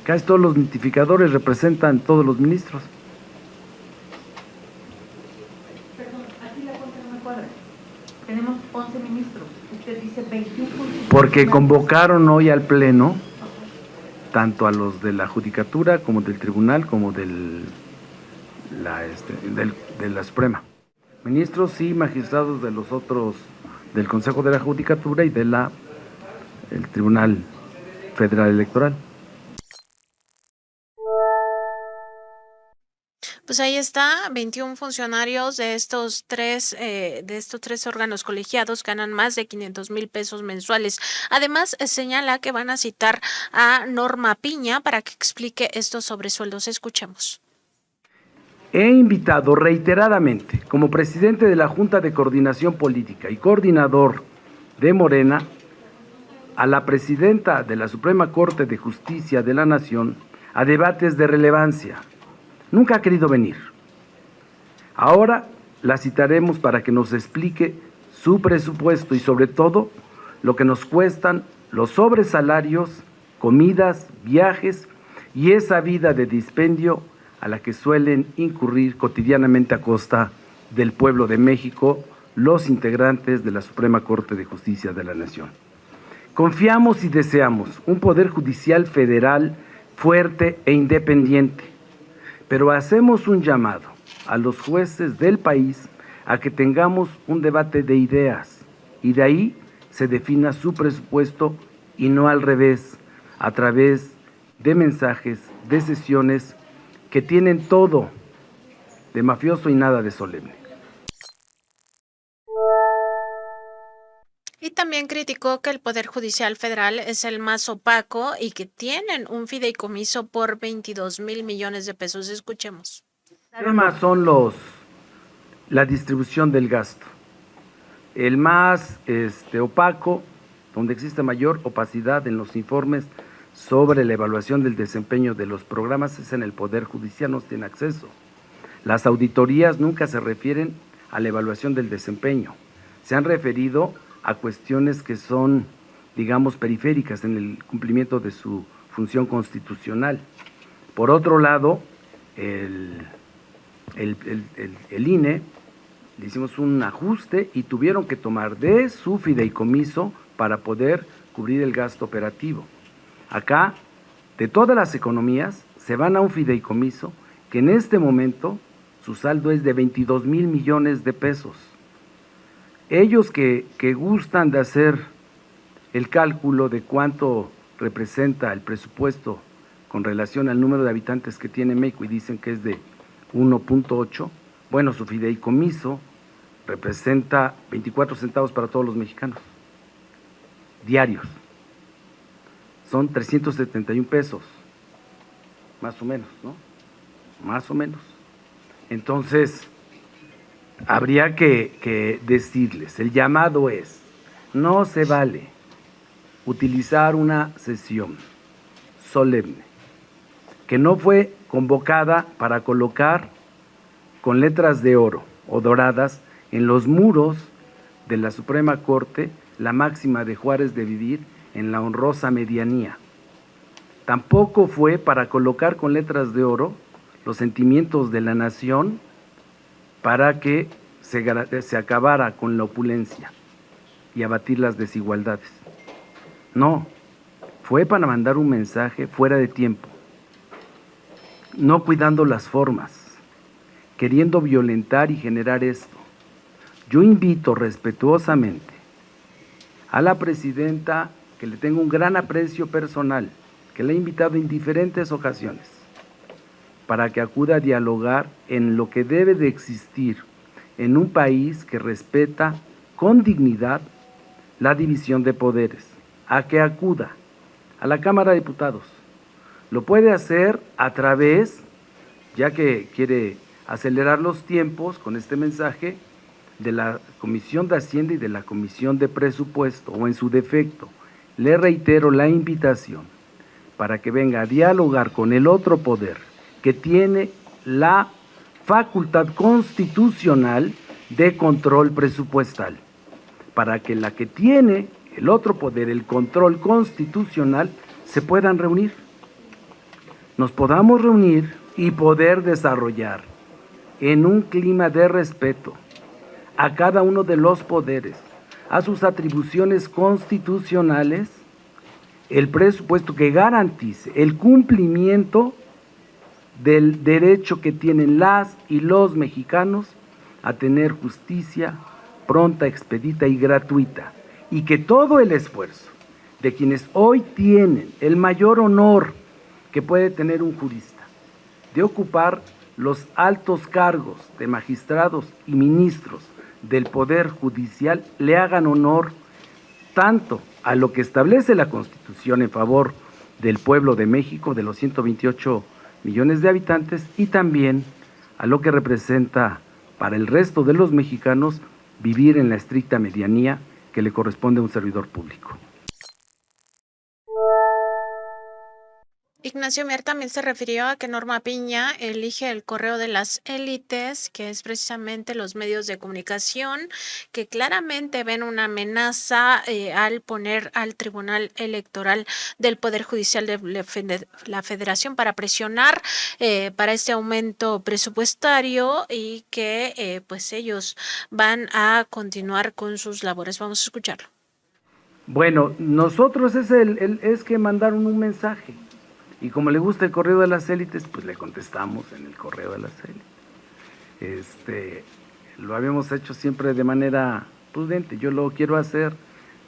casi todos los notificadores representan todos los ministros. Perdón, aquí la cuenta no me cuadra. Tenemos 11 ministros. Usted dice 21 funcionarios. Porque convocaron hoy al Pleno, tanto a los de la Judicatura como del Tribunal, como de la Suprema. Ministros y magistrados de los otros, del Consejo de la Judicatura y del Tribunal Federal Electoral. Pues ahí está, 21 funcionarios de estos tres órganos colegiados ganan más de 500,000 pesos mensuales. Además, señala que van a citar a Norma Piña para que explique estos sobresueldos. Escuchemos. He invitado reiteradamente, como presidente de la Junta de Coordinación Política y coordinador de Morena, a la presidenta de la Suprema Corte de Justicia de la Nación a debates de relevancia. Nunca ha querido venir. Ahora la citaremos para que nos explique su presupuesto y sobre todo lo que nos cuestan los sobresalarios, comidas, viajes y esa vida de dispendio a la que suelen incurrir cotidianamente a costa del pueblo de México los integrantes de la Suprema Corte de Justicia de la Nación. Confiamos y deseamos un Poder Judicial Federal fuerte e independiente, pero hacemos un llamado a los jueces del país a que tengamos un debate de ideas y de ahí se defina su presupuesto y no al revés, a través de mensajes, de sesiones que tienen todo de mafioso y nada de solemne. Y también criticó que el Poder Judicial Federal es el más opaco y que tienen un fideicomiso por 22,000 millones de pesos. Escuchemos. El tema son la distribución del gasto. El más opaco, donde existe mayor opacidad en los informes sobre la evaluación del desempeño de los programas, es en el Poder Judicial, no tiene acceso. Las auditorías nunca se refieren a la evaluación del desempeño. Se han referido a cuestiones que son, digamos, periféricas en el cumplimiento de su función constitucional. Por otro lado, el INE, le hicimos un ajuste y tuvieron que tomar de su fideicomiso para poder cubrir el gasto operativo. Acá, de todas las economías, se van a un fideicomiso que en este momento su saldo es de 22 mil millones de pesos. Ellos que gustan de hacer el cálculo de cuánto representa el presupuesto con relación al número de habitantes que tiene México y dicen que es de 1.8, bueno, su fideicomiso representa 24 centavos para todos los mexicanos, diarios. Son 371 pesos, más o menos, ¿no? Más o menos. Entonces, habría que decirles, el llamado es, no se vale utilizar una sesión solemne que no fue convocada para colocar con letras de oro o doradas en los muros de la Suprema Corte la máxima de Juárez de vivir en la honrosa medianía. Tampoco fue para colocar con letras de oro los sentimientos de la nación para que se acabara con la opulencia y abatir las desigualdades. No, fue para mandar un mensaje fuera de tiempo, no cuidando las formas, queriendo violentar y generar esto. Yo invito respetuosamente a la presidenta, que le tengo un gran aprecio personal, que le he invitado en diferentes ocasiones, para que acuda a dialogar en lo que debe de existir en un país que respeta con dignidad la división de poderes, a que acuda a la Cámara de Diputados. Lo puede hacer a través, ya que quiere acelerar los tiempos con este mensaje, de la Comisión de Hacienda y de la Comisión de Presupuesto, o en su defecto, le reitero la invitación para que venga a dialogar con el otro poder que tiene la facultad constitucional de control presupuestal, para que la que tiene el otro poder, el control constitucional, se puedan reunir, nos podamos reunir y poder desarrollar en un clima de respeto a cada uno de los poderes, a sus atribuciones constitucionales, el presupuesto que garantice el cumplimiento del derecho que tienen las y los mexicanos a tener justicia pronta, expedita y gratuita, y que todo el esfuerzo de quienes hoy tienen el mayor honor que puede tener un jurista, de ocupar los altos cargos de magistrados y ministros del Poder Judicial, le hagan honor tanto a lo que establece la Constitución en favor del pueblo de México, de los 128 millones de habitantes, y también a lo que representa para el resto de los mexicanos vivir en la estricta medianía que le corresponde a un servidor público. Ignacio Mier también se refirió a que Norma Piña elige el correo de las élites, que es precisamente los medios de comunicación, que claramente ven una amenaza al poner al Tribunal Electoral del Poder Judicial de la Federación para presionar para este aumento presupuestario, y que pues ellos van a continuar con sus labores. Vamos a escucharlo. Bueno, nosotros es que mandaron un mensaje. Y como le gusta el correo de las élites, pues le contestamos en el correo de las élites. Lo habíamos hecho siempre de manera prudente. Yo lo quiero hacer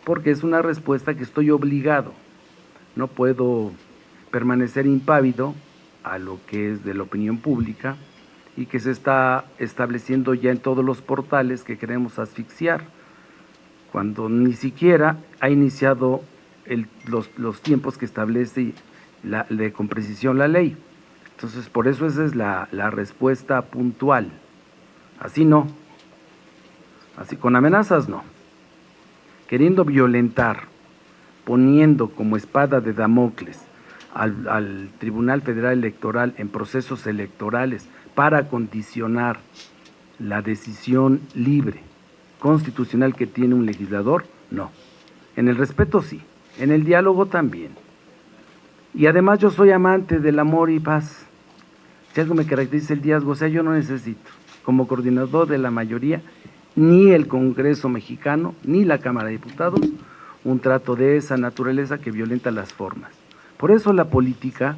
porque es una respuesta que estoy obligado. No puedo permanecer impávido a lo que es de la opinión pública y que se está estableciendo ya en todos los portales que queremos asfixiar, cuando ni siquiera ha iniciado los tiempos que establece con precisión la ley. Entonces, por eso esa es la respuesta puntual. Así no. Así con amenazas no. Queriendo violentar, poniendo como espada de Damocles al Tribunal Federal Electoral en procesos electorales para condicionar la decisión libre, constitucional que tiene un legislador, no. En el respeto sí, en el diálogo también. Y además yo soy amante del amor y paz. Si algo me caracteriza el liderazgo, o sea, yo no necesito, como coordinador de la mayoría, ni el Congreso mexicano, ni la Cámara de Diputados, un trato de esa naturaleza que violenta las formas. Por eso la política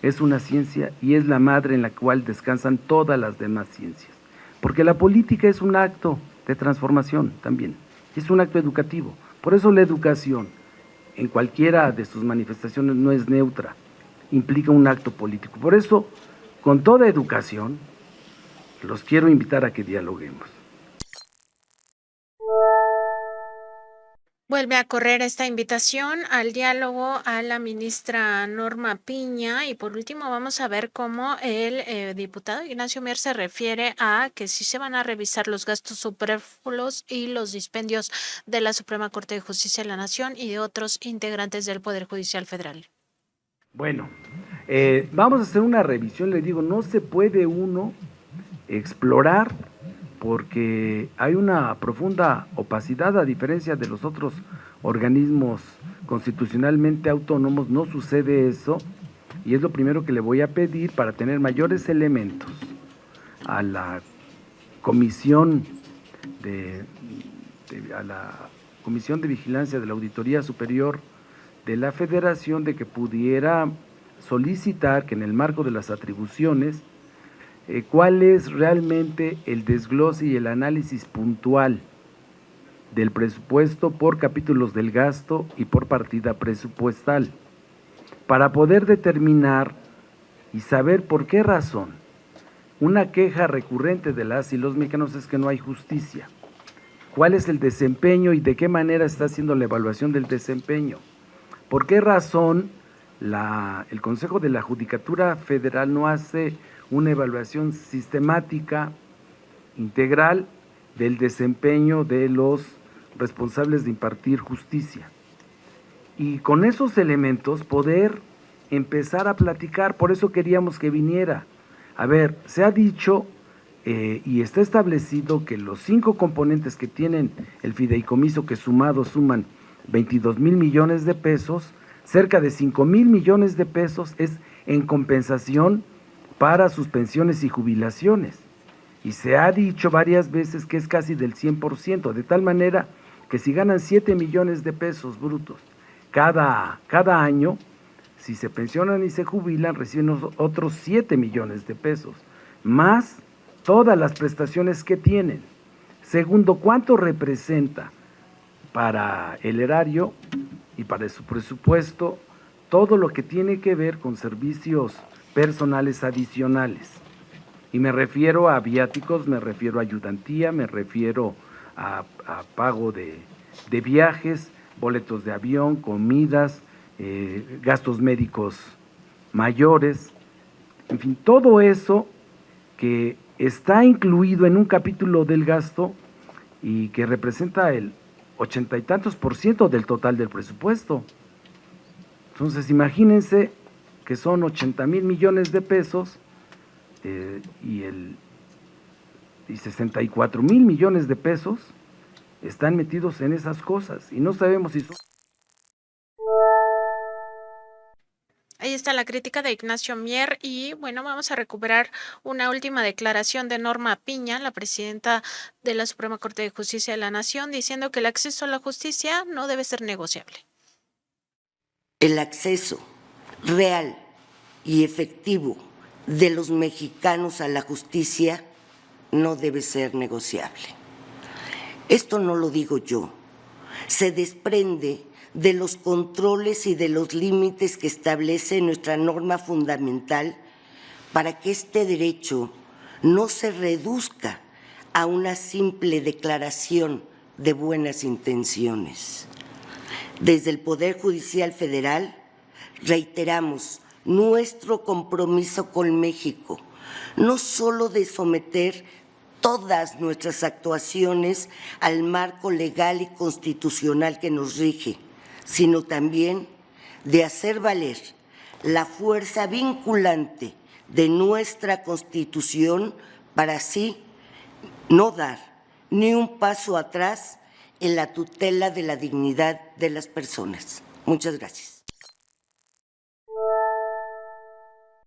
es una ciencia y es la madre en la cual descansan todas las demás ciencias. Porque la política es un acto de transformación también, es un acto educativo. Por eso la educación, en cualquiera de sus manifestaciones, no es neutra, implica un acto político. Por eso, con toda educación, los quiero invitar a que dialoguemos. Vuelve a correr esta invitación al diálogo a la ministra Norma Piña y por último vamos a ver cómo el diputado Ignacio Mier se refiere a que sí se van a revisar los gastos superfluos y los dispendios de la Suprema Corte de Justicia de la Nación y de otros integrantes del Poder Judicial Federal. Bueno, vamos a hacer una revisión, le digo, no se puede uno explorar porque hay una profunda opacidad, a diferencia de los otros organismos constitucionalmente autónomos, no sucede eso, y es lo primero que le voy a pedir para tener mayores elementos a la Comisión a la Comisión de Vigilancia de la Auditoría Superior de la Federación, de que pudiera solicitar que en el marco de las atribuciones cuál es realmente el desglose y el análisis puntual del presupuesto por capítulos del gasto y por partida presupuestal, para poder determinar y saber por qué razón una queja recurrente de las y los mexicanos es que no hay justicia. ¿Cuál es el desempeño y de qué manera está haciendo la evaluación del desempeño? ¿Por qué razón el Consejo de la Judicatura Federal no hace una evaluación sistemática, integral, del desempeño de los responsables de impartir justicia? Y con esos elementos poder empezar a platicar, por eso queríamos que viniera. A ver, se ha dicho y está establecido que los 5 componentes que tienen el fideicomiso, que sumados suman 22,000 millones de pesos, cerca de 5,000 millones de pesos es en compensación para sus pensiones y jubilaciones. Y se ha dicho varias veces que es casi del 100%, de tal manera que si ganan 7 millones de pesos brutos cada año, si se pensionan y se jubilan, reciben otros 7 millones de pesos, más todas las prestaciones que tienen. Segundo, ¿cuánto representa para el erario y para su presupuesto todo lo que tiene que ver con servicios personales adicionales? Y me refiero a viáticos, me refiero a ayudantía, me refiero a pago de viajes, boletos de avión, comidas, gastos médicos mayores, en fin, todo eso que está incluido en un capítulo del gasto y que representa el 80 y tantos % del total del presupuesto. Entonces, imagínense que son 80,000 millones de pesos y 64,000 millones de pesos están metidos en esas cosas y no sabemos si son... Ahí está la crítica de Ignacio Mier y bueno, vamos a recuperar una última declaración de Norma Piña, la presidenta de la Suprema Corte de Justicia de la Nación, diciendo que el acceso a la justicia no debe ser negociable. El acceso real y efectivo de los mexicanos a la justicia no debe ser negociable. Esto no lo digo yo, se desprende de los controles y de los límites que establece nuestra norma fundamental para que este derecho no se reduzca a una simple declaración de buenas intenciones. Desde el Poder Judicial Federal reiteramos nuestro compromiso con México, no solo de someter todas nuestras actuaciones al marco legal y constitucional que nos rige, sino también de hacer valer la fuerza vinculante de nuestra Constitución para así no dar ni un paso atrás en la tutela de la dignidad de las personas. Muchas gracias.